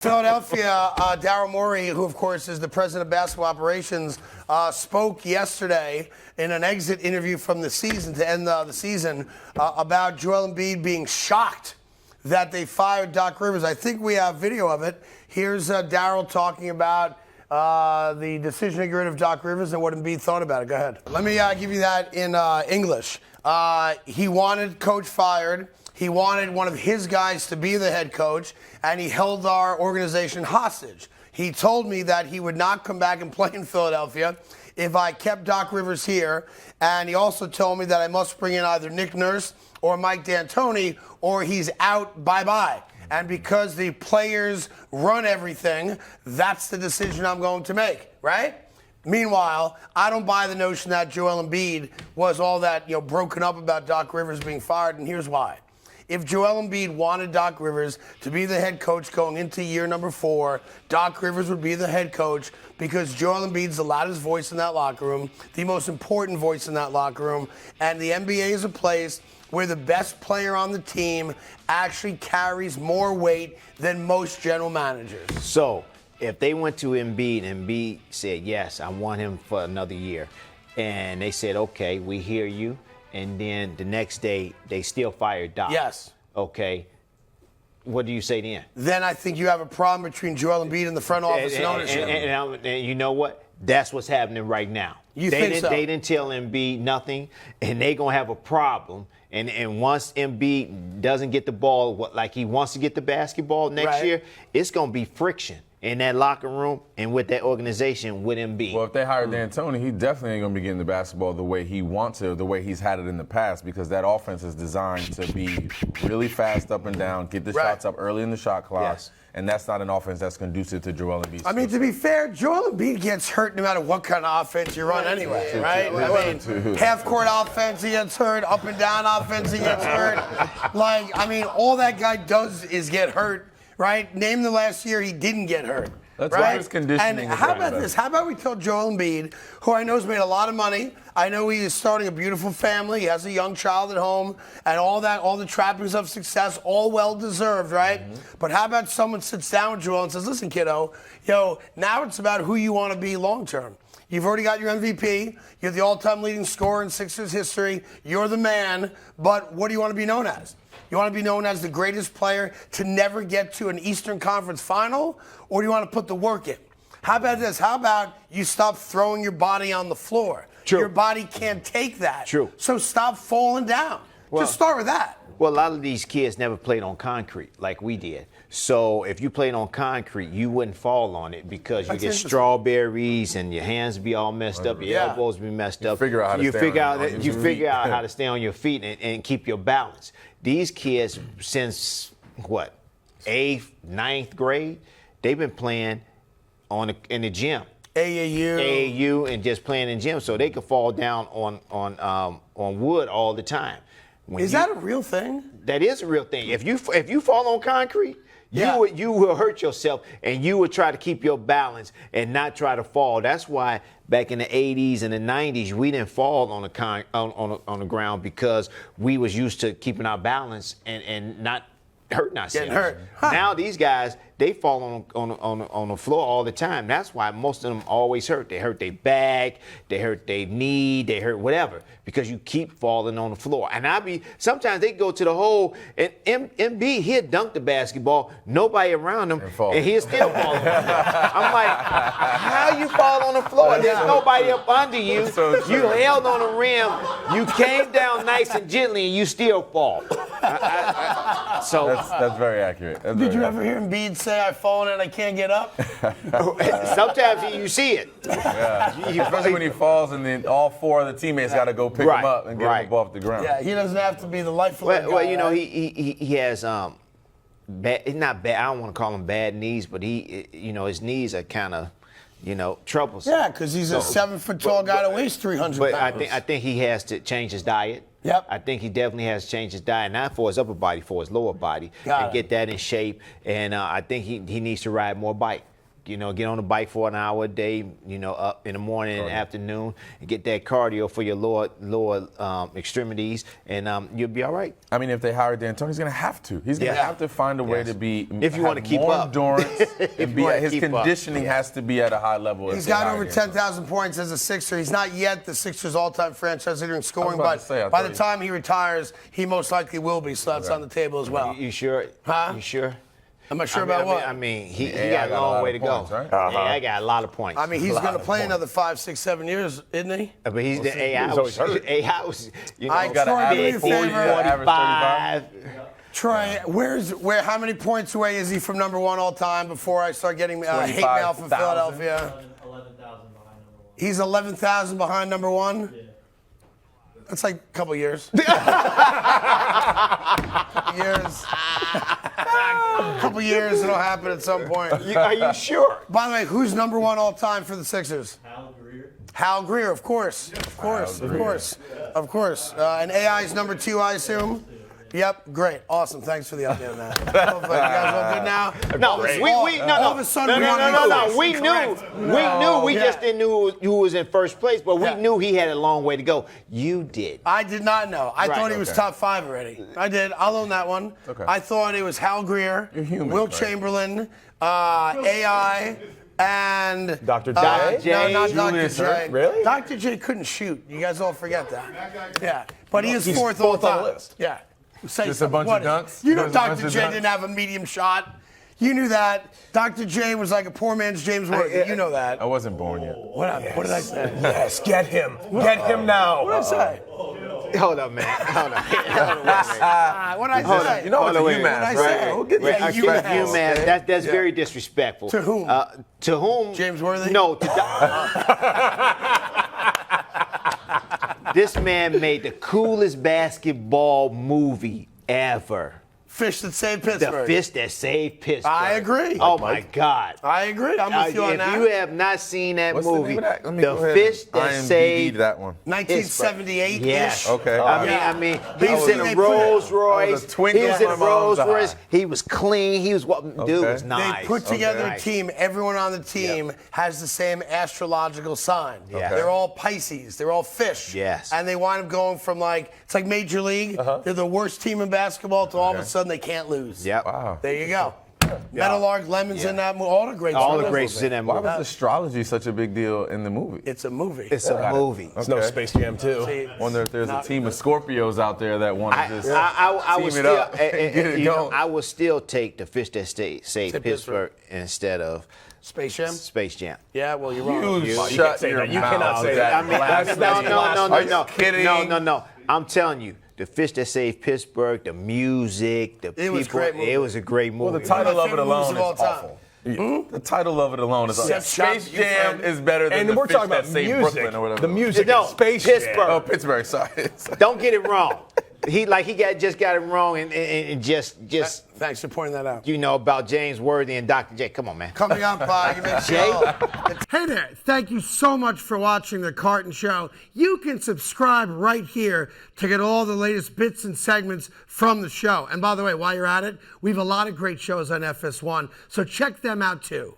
Philadelphia, Daryl Morey, who of course is the president of basketball operations, spoke yesterday in an exit interview from the season to end the season about Joel Embiid being shocked that they fired Doc Rivers. I think we have video of it. Here's Daryl talking about the decision to get rid of Doc Rivers and what Embiid thought about it. Go ahead. Let me give you that in English. He wanted coach fired. He wanted one of his guys to be the head coach, and he held our organization hostage. He told me that he would not come back and play in Philadelphia if I kept Doc Rivers here, and he also told me that I must bring in either Nick Nurse or Mike D'Antoni, or he's out, bye-bye. And because the players run everything, that's the decision I'm going to make, right? Meanwhile, I don't buy the notion that Joel Embiid was all that, broken up about Doc Rivers being fired, and here's why. If Joel Embiid wanted Doc Rivers to be the head coach going into year number 4, Doc Rivers would be the head coach because Joel Embiid's the loudest voice in that locker room, the most important voice in that locker room, and the NBA is a place where the best player on the team actually carries more weight than most general managers. So, if they went to Embiid and Embiid said, yes, I want him for another year, and they said, okay, we hear you, and then the next day they still fired Doc. Yes. Okay. What do you say then? Then I think you have a problem between Joel Embiid and the front office and ownership. And you know what? That's what's happening right now. You think so? They didn't tell Embiid nothing, and they're going to have a problem. And once Embiid doesn't get the ball like he wants to get the basketball next year, it's going to be friction in that locker room and with that organization with Embiid. Well, if they hire D'Antoni, he definitely ain't going to be getting the basketball the way he wants to, the way he's had it in the past, because that offense is designed to be really fast up and down, get the shots up early in the shot clock. Yes. And that's not an offense that's conducive to Joel Embiid. I mean, to be fair, Joel Embiid gets hurt no matter what kind of offense you run anyway, right? I mean, half-court offense, he gets hurt. Up and down offense, he gets hurt. All that guy does is get hurt, right? Name the last year he didn't get hurt. That's right? why his conditioning And is how right about back. this? How about we tell Joel Embiid, who I know has made a lot of money. I know he is starting a beautiful family. He has a young child at home and all that, all the trappings of success, all well-deserved, right? But how about someone sits down with Joel and says, listen, kiddo, now it's about who you want to be long-term. You've already got your MVP. You're the all-time leading scorer in Sixers history. You're the man. But what do you want to be known as? You want to be known as the greatest player to never get to an Eastern Conference final? Or do you want to put the work in? How about this? How about you stop throwing your body on the floor? True. Your body can't take that. True. So stop falling down. Just start with that. Well, a lot of these kids never played on concrete like we did. So if you played on concrete, you wouldn't fall on it because you get strawberries and your hands be all messed up, your elbows be messed up. Figure out how to you stay figure on out your you feet. figure out how to stay on your feet and keep your balance. These kids, since what, 8th, 9th grade, they've been playing in the gym. AAU and just playing in gym, so they could fall down on wood all the time. Is that a real thing? That is a real thing. If you fall on concrete, you will hurt yourself, and you will try to keep your balance and not try to fall. That's why back in the 80s and the 90s, we didn't fall on the ground because we was used to keeping our balance and not hurting ourselves. Getting hurt. Now these guys, they fall on the floor all the time. That's why most of them always hurt. They hurt their back, they hurt their knee, they hurt whatever, because you keep falling on the floor. And sometimes they go to the hole, and Embiid, he'll dunk the basketball, nobody around him, and he'll still fall on the floor. I'm like, how you fall on the floor? There's nobody up under you. You held on the rim, you came down nice and gently, and you still fall. That's very accurate. Did you ever hear Embiid say, I've fallen and I can't get up? Sometimes you see it. Especially when he falls and then all 4 of the teammates got to go pick him up and get him up off the ground. Yeah, he doesn't have to be the lifeline guy. Well, he has bad, not bad. I don't want to call him bad knees, but his knees are kind of, troublesome. Yeah, because he's a 7-foot-tall guy that weighs 300 But pounds. I think he has to change his diet. Yep. I think he definitely has to change his diet, not for his upper body, for his lower body, and get that in shape. And I think he needs to ride more bike. You know, get on the bike for an hour a day. You know, up in the morning and afternoon, and get that cardio for your lower extremities, and you'll be all right. I mean, if they hire D'Antoni, he's going to have to. He's going to have to find a way to be. If you want to keep more up, endurance, and his conditioning has to be at a high level. He's got over 10,000 points as a Sixer. He's not yet the Sixers' all-time franchise leader in scoring, but by the time he retires, he most likely will be. So that's on the table as well. You sure? Huh? You sure? I'm not sure about what. I mean, he got a long way to go. Right? AI got a lot of points. I mean, he's going to play another 5, 6, 7 years, isn't he? But he's the AI. AI was, you know, I got to average 45. Troy, how many points away is he from number one all time before I start getting hate mail from Philadelphia? 11,000 behind number one. He's 11,000 behind number one? Yeah. That's like a couple years. Couple years, it'll happen at some point. Are you sure? By the way, who's number one all time for the Sixers? Hal Greer. Hal Greer, of course. Of course. And AI's number 2, I assume? Yep, great, awesome. Thanks for the update on that. You guys all good now? No, all of a sudden, We knew. We just didn't know who was in first place, but we knew he had a long way to go. You did. I did not know. I thought he was top 5 already. I did. I'll own that one. Okay. I thought it was Hal Greer, You're human, Will right? Chamberlain, AI, and Dr. No, J? not Julius Dr. J. Erving? Really? Dr. J couldn't shoot. You guys all forget that. Yeah, but he is He's fourth all fourth on time. the list. Yeah. Say Just a something. bunch of What? dunks? You know Just a bunch Dr. of J dunks? didn't have a medium shot. You knew that. Dr. J was like a poor man's James Worthy. You know that. I wasn't born yet. What did I say? Yes, get him. Get him now. What did I say? Hold up, man. Hold up. What did I say? You know it's a Wait, UMass, what I right? say? We'll get Yeah, that you respect. man. Man, that's very disrespectful. To whom? To whom? James Worthy? No. This man made the coolest basketball movie ever. Fish that saved The Pittsburgh. Fish That Saved Pittsburgh. I agree. Oh, my God. I agree. I'm with you on If that. you have not seen that What's the movie, name of that? Let me The go ahead Fish and That IMDb Saved 1978-ish. Yes. Okay. I mean, he was in They a put- Rolls I Royce. was a twinkle He was in in a my Rolls mom's Royce. eye. He was clean. He was dude was They nice. put together Okay. a team. Everyone on the team has the same astrological sign. Yeah. They're all Pisces. They're all fish. Yes. And they wind up going from it's like Major League. They're the worst team in basketball to all of a sudden they can't lose. Yep. Wow. There you go. Meadowlark, Lemons in that movie. All the greats. All in the that greats movie. in that Why movie. was astrology such a big deal in the movie? It's a movie. It's a movie. It's no Space Jam 2. See, Wonder if there's a team of Scorpios out there that want to just I would team it still, up and get it you know, going. I would still take The Fish That Saved Pittsburgh. Pittsburgh instead of Space Jam? Space Jam. Yeah, well, you're wrong. You can't shut say your that. You mouth. cannot say that. I mean, That's no. kidding? No. I'm telling you, The Fish That Saved Pittsburgh, the music, the It people. was a great movie. It was a great movie. Well, the title One of of it my favorite alone movies is of all time. awful. The title of it alone is awful. Yes, Space shot, you Jam friend. is better than And the we're Fish talking That about Saved music. Brooklyn or whatever. The music No, in Space Pittsburgh. Jam. Oh, Pittsburgh. Sorry. Don't get it wrong. He just got it wrong and just Thanks for pointing that out. you know about James Worthy and Dr. J. Come on, man. Coming up, you make sure. Hey there, thank you so much for watching The Carton Show. You can subscribe right here to get all the latest bits and segments from the show. And by the way, while you're at it, we have a lot of great shows on FS1, so check them out too.